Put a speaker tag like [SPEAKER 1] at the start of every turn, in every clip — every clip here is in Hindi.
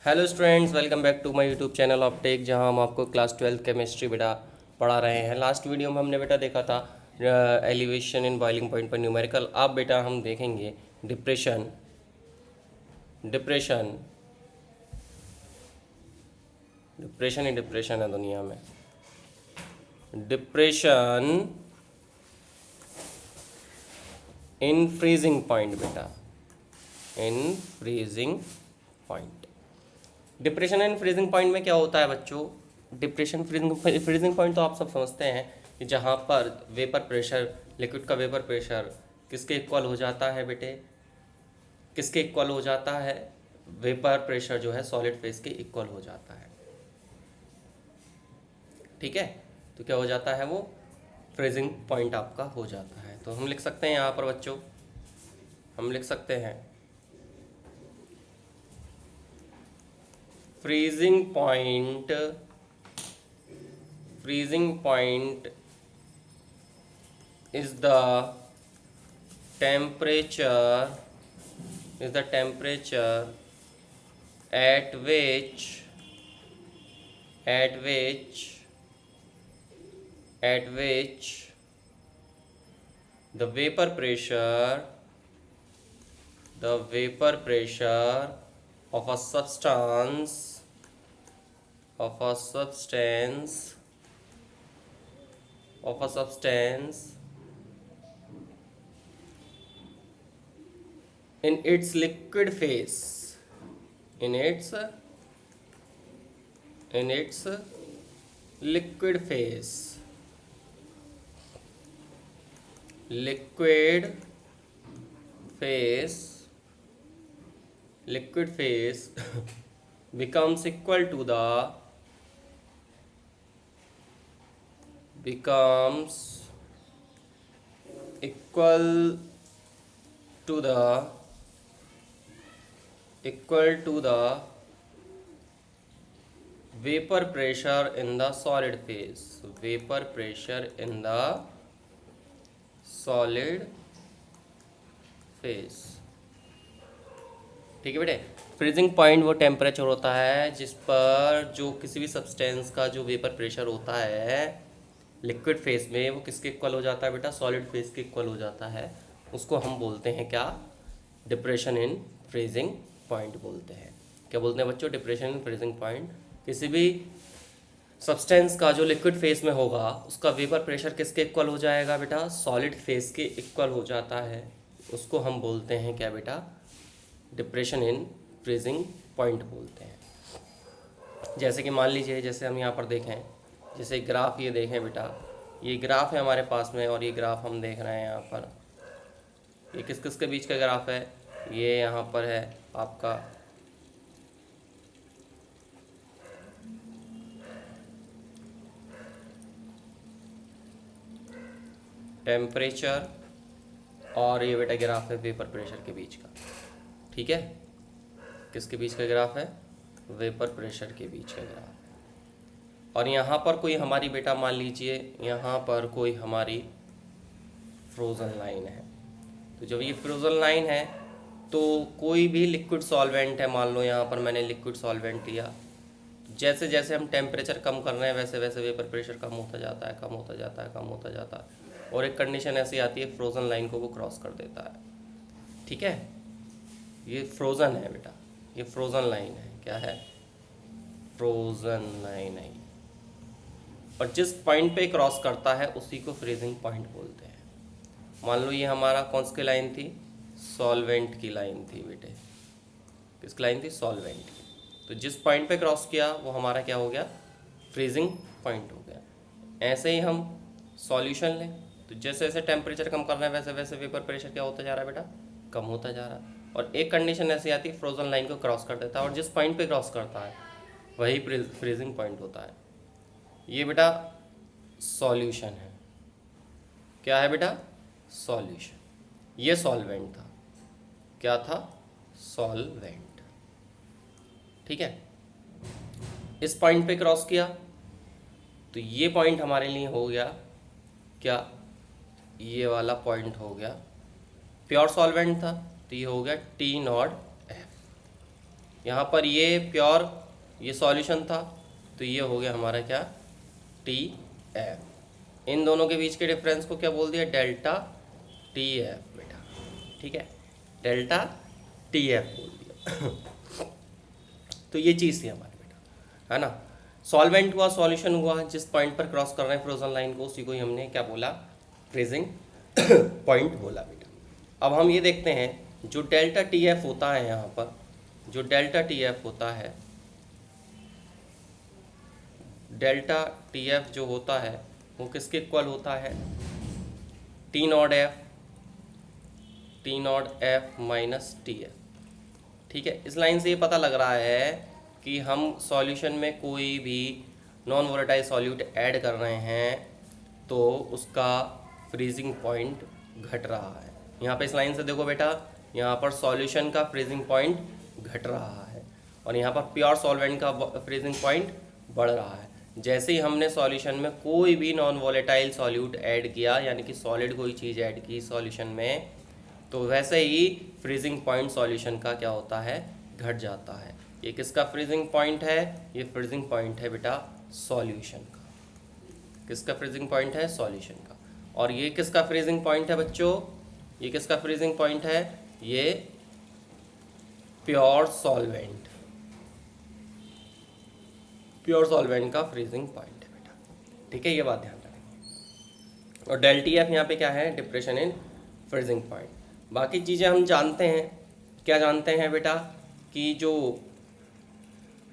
[SPEAKER 1] Hello students, welcome back to my YouTube channel of tech, जहां हम आपको क्लास 12 केमिस्ट्री बेटा पढ़ा रहे हैं। लास्ट वीडियो में हमने बेटा देखा था एलिवेशन इन बॉइलिंग पॉइंट पर न्यूमेरिकल। अब बेटा हम देखेंगे डिप्रेशन। डिप्रेशन डिप्रेशन ही डिप्रेशन है दुनिया में। डिप्रेशन इन फ्रीजिंग पॉइंट बेटा, in freezing point. Depression and freezing point में क्या होता है बच्चों? डिप्रेशन फ्रीजिंग पॉइंट तो आप सब समझते हैं कि जहाँ पर वेपर प्रेशर, लिक्विड का वेपर प्रेशर किसके इक्वल हो जाता है बेटे? किसके इक्वल हो जाता है? वेपर प्रेशर जो है सॉलिड फेज के इक्वल हो जाता है। ठीक है, तो क्या हो जाता है? वो फ्रीजिंग पॉइंट आपका हो जाता है। तो हम लिख सकते हैं यहाँ पर बच्चों, हम लिख सकते हैं freezing point is the temperature at which the vapor pressure of a substance in its liquid phase liquid phase becomes equal to the vapor pressure in the solid phase ठीक है बेटे। फ्रीजिंग पॉइंट वो टेम्परेचर होता है जिस पर जो किसी भी सब्सटेंस का जो वेपर प्रेशर होता है लिक्विड फेस में, वो किसके इक्वल हो जाता है बेटा? सॉलिड फेस के इक्वल हो जाता है। उसको हम बोलते हैं क्या? डिप्रेशन इन फ्रीजिंग पॉइंट बोलते हैं। क्या बोलते हैं बच्चों? Depression in freezing point. किसी भी सब्सटेंस का जो लिक्विड फेस में होगा उसका वेपर प्रेशर किसके इक्वल हो जाएगा बेटा? सॉलिड फेस के इक्वल हो जाता है। उसको हम बोलते हैं क्या बेटा? डिप्रेशन इन फ्रीजिंग पॉइंट बोलते हैं। जैसे कि मान लीजिए, जैसे हम यहाँ पर देखें, जैसे ग्राफ ये देखें बेटा, ये ग्राफ है हमारे पास में और ये ग्राफ हम देख रहे हैं यहाँ पर। ये किस किस के बीच का ग्राफ है? ये यहाँ पर है आपका टेम्परेचर, और ये बेटा ग्राफ है वेपर प्रेशर के बीच का। ठीक है, किसके बीच का ग्राफ है? वेपर प्रेशर के बीच का ग्राफ है। और यहाँ पर कोई हमारी बेटा, मान लीजिए यहाँ पर कोई हमारी फ्रोज़न लाइन है। तो जब ये फ्रोज़न लाइन है तो कोई भी लिक्विड सॉल्वेंट है, मान लो यहाँ पर मैंने लिक्विड सॉल्वेंट लिया, जैसे जैसे हम टेम्परेचर कम कर रहे हैं वैसे वैसे वेपर प्रेशर कम होता जाता है, कम होता जाता है, कम होता जाता है, और एक कंडीशन ऐसी आती है फ्रोज़न लाइन को वो क्रॉस कर देता है। ठीक है, ये फ्रोज़न है बेटा, ये फ्रोज़न लाइन है। क्या है? फ्रोज़न लाइन है। और जिस पॉइंट पे क्रॉस करता है उसी को फ्रीजिंग पॉइंट बोलते हैं। मान लो ये हमारा कौन सी लाइन थी? सॉल्वेंट की लाइन थी बेटे। किसकी लाइन थी? सॉल्वेंट की। तो जिस पॉइंट पे क्रॉस किया वो हमारा क्या हो गया? फ्रीजिंग पॉइंट हो गया। ऐसे ही हम सॉल्यूशन लें, तो जैसे जैसे टेम्परेचर कम कर रहे हैं वैसे वैसे वेपर प्रेशर क्या होता जा रहा है बेटा? कम होता जा रहा है। और एक कंडीशन ऐसी आती है फ्रोजन लाइन को क्रॉस कर देता है, और जिस पॉइंट पे क्रॉस करता है वही फ्रीजिंग पॉइंट होता है। ये बेटा सॉल्यूशन है। क्या है बेटा? सॉल्यूशन। ये सॉल्वेंट था। क्या था? सॉल्वेंट। ठीक है, इस पॉइंट पे क्रॉस किया तो ये पॉइंट हमारे लिए हो गया क्या? ये वाला पॉइंट हो गया प्योर सॉल्वेंट था, तो ये हो गया T नॉट F। यहाँ पर ये प्योर ये सॉल्यूशन था, तो ये हो गया हमारा क्या, टी एफ। इन दोनों के बीच के डिफरेंस को क्या बोल दिया, डेल्टा टी एफ बेटा, ठीक है, डेल्टा टी एफ बोल दिया। तो ये चीज़ थी हमारे बेटा, है ना। सॉल्वेंट हुआ, सॉल्यूशन हुआ, जिस पॉइंट पर क्रॉस कर रहे हैं फ्रोजन लाइन को उसी को ही हमने क्या बोला, फ्रीजिंग पॉइंट बोला बेटा। अब हम ये देखते हैं जो डेल्टा टी एफ होता है, यहाँ पर जो डेल्टा टी एफ होता है, डेल्टा टी एफ जो होता है वो किसके इक्वल होता है, T not F, T not F minus T F, ठीक है। इस लाइन से ये पता लग रहा है कि हम सॉल्यूशन में कोई भी नॉन वोलेटाइल सॉल्यूट ऐड कर रहे हैं तो उसका फ्रीजिंग पॉइंट घट रहा है। यहाँ पे इस लाइन से देखो बेटा, यहाँ पर सॉल्यूशन का फ्रीजिंग पॉइंट घट रहा है और यहाँ पर प्योर सॉल्वेंट का फ्रीजिंग पॉइंट बढ़ रहा है। जैसे ही हमने सॉल्यूशन में कोई भी नॉन वोलेटाइल सॉल्यूट ऐड किया, यानी कि सॉलिड कोई चीज़ ऐड की सॉल्यूशन में, तो वैसे ही फ्रीजिंग पॉइंट सॉल्यूशन का क्या होता है, घट जाता है। ये किसका फ्रीजिंग पॉइंट है, ये फ्रीजिंग पॉइंट है बेटा सॉल्यूशन का। किसका फ्रीजिंग पॉइंट है, सॉल्यूशन का। और ये किसका फ्रीजिंग पॉइंट है बच्चों, ये किसका फ्रीजिंग पॉइंट है, ये प्योर सॉल्वेंट, प्योर सॉल्वेंट का फ्रीजिंग पॉइंट है बेटा, ठीक है, ये बात ध्यान रखेंगे। और डेल टी एफ यहाँ पे क्या है, डिप्रेशन इन फ्रीजिंग पॉइंट। बाकी चीज़ें हम जानते हैं, क्या जानते हैं बेटा, कि जो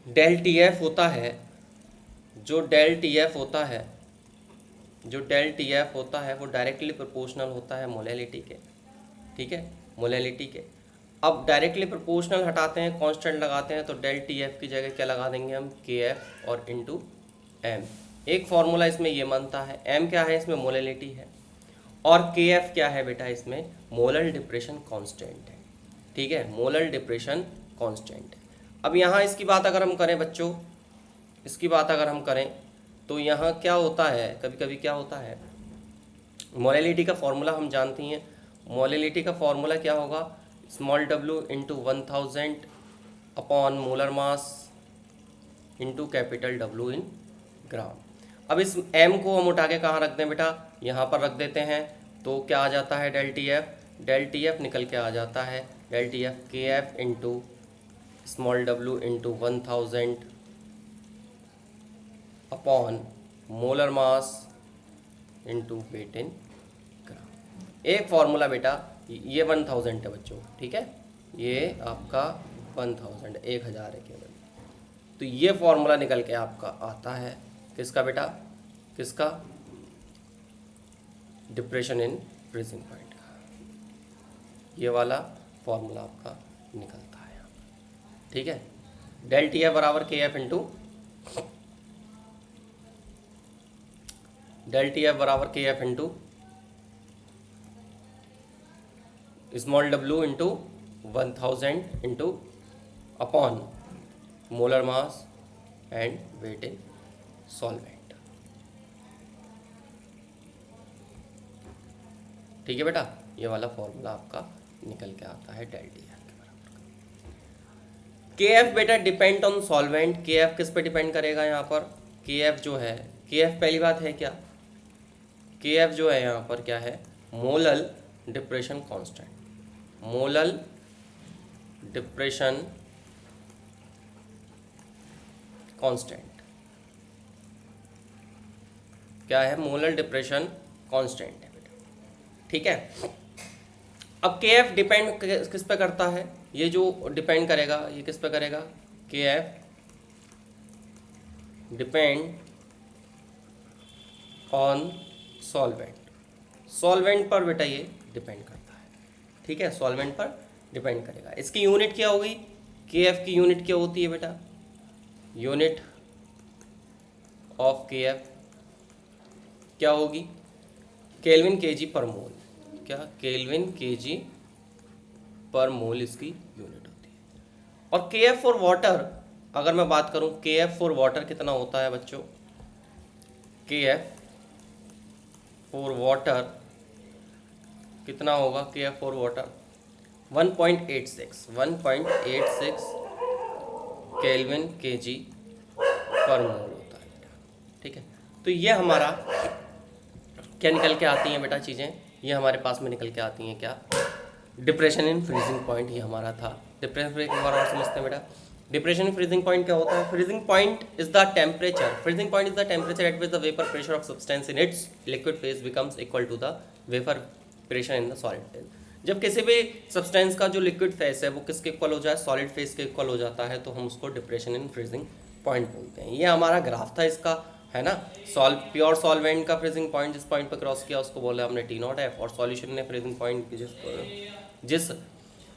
[SPEAKER 1] डेल टी एफ होता है, जो डेल टी एफ होता है, जो डेल टी एफ होता है वो डायरेक्टली प्रोपोर्शनल होता है मोलैलिटी के, ठीक है, मोलैलिटी के। अब डायरेक्टली प्रोपोर्शनल हटाते हैं, कांस्टेंट लगाते हैं, तो डेल टी एफ की जगह क्या लगा देंगे हम, के एफ और इनटू एम। एक फॉर्मूला इसमें ये बनता है, एम क्या है इसमें, मोलैलिटी है, और के एफ क्या है बेटा, इसमें मोलर डिप्रेशन कांस्टेंट है, ठीक है, मोलर डिप्रेशन कांस्टेंट है। अब यहाँ इसकी बात अगर हम करें बच्चों, इसकी बात अगर हम करें तो यहाँ क्या होता है, कभी कभी क्या होता है, मोलैलिटी का फॉर्मूला हम जानती हैं, मोलैलिटी का फॉर्मूला क्या होगा, small W into 1000 upon molar mass into capital W in gram. अब इस m को हम उठा के कहाँ रख दें बेटा, यहाँ पर रख देते हैं, तो क्या आ जाता है, del T F, del T F निकल के आ जाता है, डेल टी एफ के F into small W into 1000 upon molar mass into weight in gram. एक फॉर्मूला बेटा, ये 1000 है बच्चों, ठीक है, ये आपका 1000 1000 है केवल, तो ये फॉर्मूला निकल के आपका आता है किसका बेटा, किसका, डिप्रेशन इन फ्रीजिंग पॉइंट का, ये वाला फॉर्मूला आपका निकलता है यहाँ पर, ठीक है। डेल टी एफ बराबर K F into, del T F बराबर K F into small W into 1000 into upon molar mass and weight in solvent, ठीक है बेटा, ये वाला फॉर्मूला आपका निकल के आता है डेल टी एफ के बराबर। के एफ बेटा डिपेंड ऑन सॉल्वेंट, के एफ किस पे डिपेंड करेगा, यहाँ पर के एफ जो है, के एफ पहली बात है क्या, के एफ जो है यहाँ पर क्या है, molal depression constant, molal depression constant, क्या है, मोलर डिप्रेशन कांस्टेंट है बेटा, ठीक है। अब के एफ डिपेंड किस पे करता है, ये जो डिपेंड करेगा ये किस पे करेगा, के F depend on solvent, solvent पर बेटा ये डिपेंड करता है, ठीक है, सॉल्वेंट पर डिपेंड करेगा। इसकी यूनिट क्या होगी, के एफ की यूनिट क्या होती है बेटा, यूनिट ऑफ के एफ क्या होगी, केल्विन केजी पर मोल, क्या, केल्विन केजी पर मोल इसकी यूनिट होती है। और के एफ फॉर वाटर अगर मैं बात करूं, के एफ फॉर वाटर कितना होता है बच्चों, के एफ फॉर वाटर कितना होगा, के F for water 1.86 kelvin KG पर मोल होता है बेटा। ठीक है, तो ये हमारा क्या निकल के आती हैं बेटा चीज़ें, ये हमारे पास में निकल के आती हैं क्या, डिप्रेशन इन फ्रीजिंग पॉइंट, ये हमारा था। डिप्रेशन एक बार और समझते हैं बेटा। डिप्रेशन इन फ्रीजिंग पॉइंट क्या होता है? Freezing point is the temperature, freezing point is the temperature at which the vapour pressure of substance in its liquid phase becomes equal to the vapour pressure in the solid phase. जब किसी भी सब्सटेंस का जो लिक्विड फेज है वो किसके इक्वल हो जाए, सॉलिड फेज के इक्वल हो जाता है, तो हम उसको डिप्रेशन इन फ्रीजिंग पॉइंट बोलते हैं। ये हमारा ग्राफ था इसका, है ना। प्योर सॉल्वेंट का फ्रीजिंग पॉइंट जिस पॉइंट पर क्रॉस किया उसको बोला हमने टी नॉट एफ, और सॉल्यूशन ने फ्रीजिंग पॉइंट जिस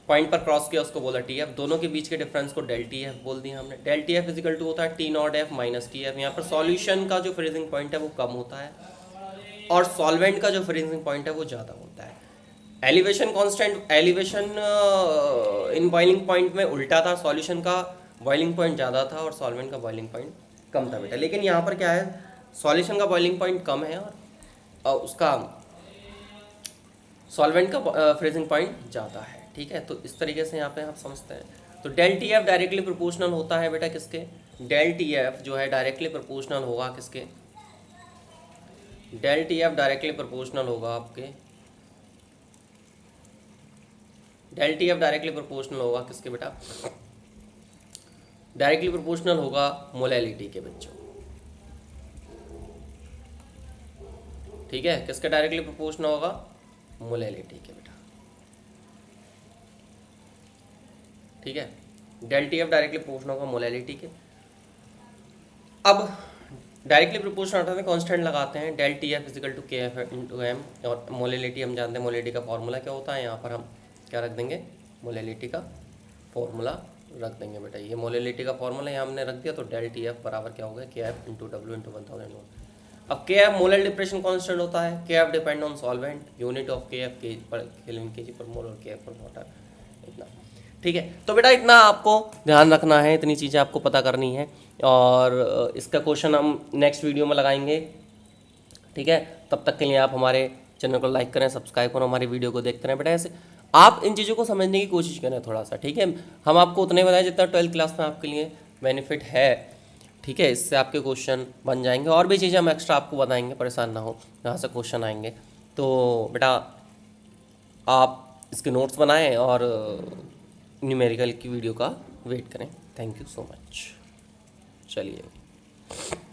[SPEAKER 1] पॉइंट पर क्रॉस किया उसको बोला टी एफ। दोनों के बीच के डिफरेंस को डेल टी एफ बोल दिया हमने। Del T F equal to होता है T not F minus T F. यहाँ पर सॉल्यूशन का जो फ्रीजिंग पॉइंट है वो कम होता है और सॉल्वेंट का जो फ्रीजिंग पॉइंट है वो ज़्यादा होता है। Elevation constant, elevation in boiling point में उल्टा था, सॉल्यूशन का बॉइलिंग पॉइंट ज़्यादा था और सॉल्वेंट का बॉइलिंग पॉइंट कम था बेटा। लेकिन यहाँ पर क्या है, सॉल्यूशन का बॉइलिंग पॉइंट कम है और उसका सॉल्वेंट का फ्रीजिंग पॉइंट ज़्यादा है। ठीक है, तो इस तरीके से यहाँ पे आप समझते हैं। तो del T F directly proportional होता है बेटा किसके, डेल टी एफ जो है डायरेक्टली प्रोपोर्शनल होगा किसके, del T F directly proportional होगा आपके, del T F directly proportional होगा किसके बेटा, डायरेक्टली प्रोपोर्शनल होगा मोलैलिटी के बच्चों। ठीक है, किसके डायरेक्टली प्रोपोर्शनल होगा, मोलैलिटी के बेटा। ठीक है, del T F directly proportional होगा मोलैलिटी के। अब डायरेक्टली प्रोपोर्शनल हटाते हैं, कांस्टेंट लगाते हैं, del T F equal to K F into M, और मोलैलिटी हम जानते हैं, मोलैलिटी का फॉर्मूला क्या होता है, यहाँ पर हम क्या रख देंगे, मोलैलिटी का फॉर्मूला रख देंगे बेटा। ये मोलैलिटी का फॉर्मूला यहाँ हमने रख दिया, तो डेल टी एफ बराबर क्या होगा, के एफ इंटू डब्ल्यू इंटू 1001। अब के एफ मोलर डिप्रेशन कांस्टेंट होता है, के F depend on solvent, unit of के एफ केल्विन केजी पर मोल, और के एफ पर वाटर, इतना। ठीक है, तो बेटा इतना आपको ध्यान रखना है, इतनी चीज़ें आपको पता करनी है, और इसका क्वेश्चन हम नेक्स्ट वीडियो में लगाएंगे। ठीक है, तब तक के लिए आप हमारे चैनल को लाइक करें, सब्सक्राइब करें, हमारी वीडियो को देखते रहें बेटा। ऐसे आप इन चीज़ों को समझने की कोशिश करें थोड़ा सा। ठीक है, हम आपको उतने बताएं जितना 12th क्लास में आपके लिए बेनिफिट है। ठीक है, इससे आपके क्वेश्चन बन जाएंगे, और भी चीज़ें हम एक्स्ट्रा आपको बताएंगे, परेशान ना हो, यहाँ से क्वेश्चन आएंगे। तो बेटा आप इसके नोट्स बनाएं और न्यूमेरिकल की वीडियो का वेट करें। Thank you so much. चलिए।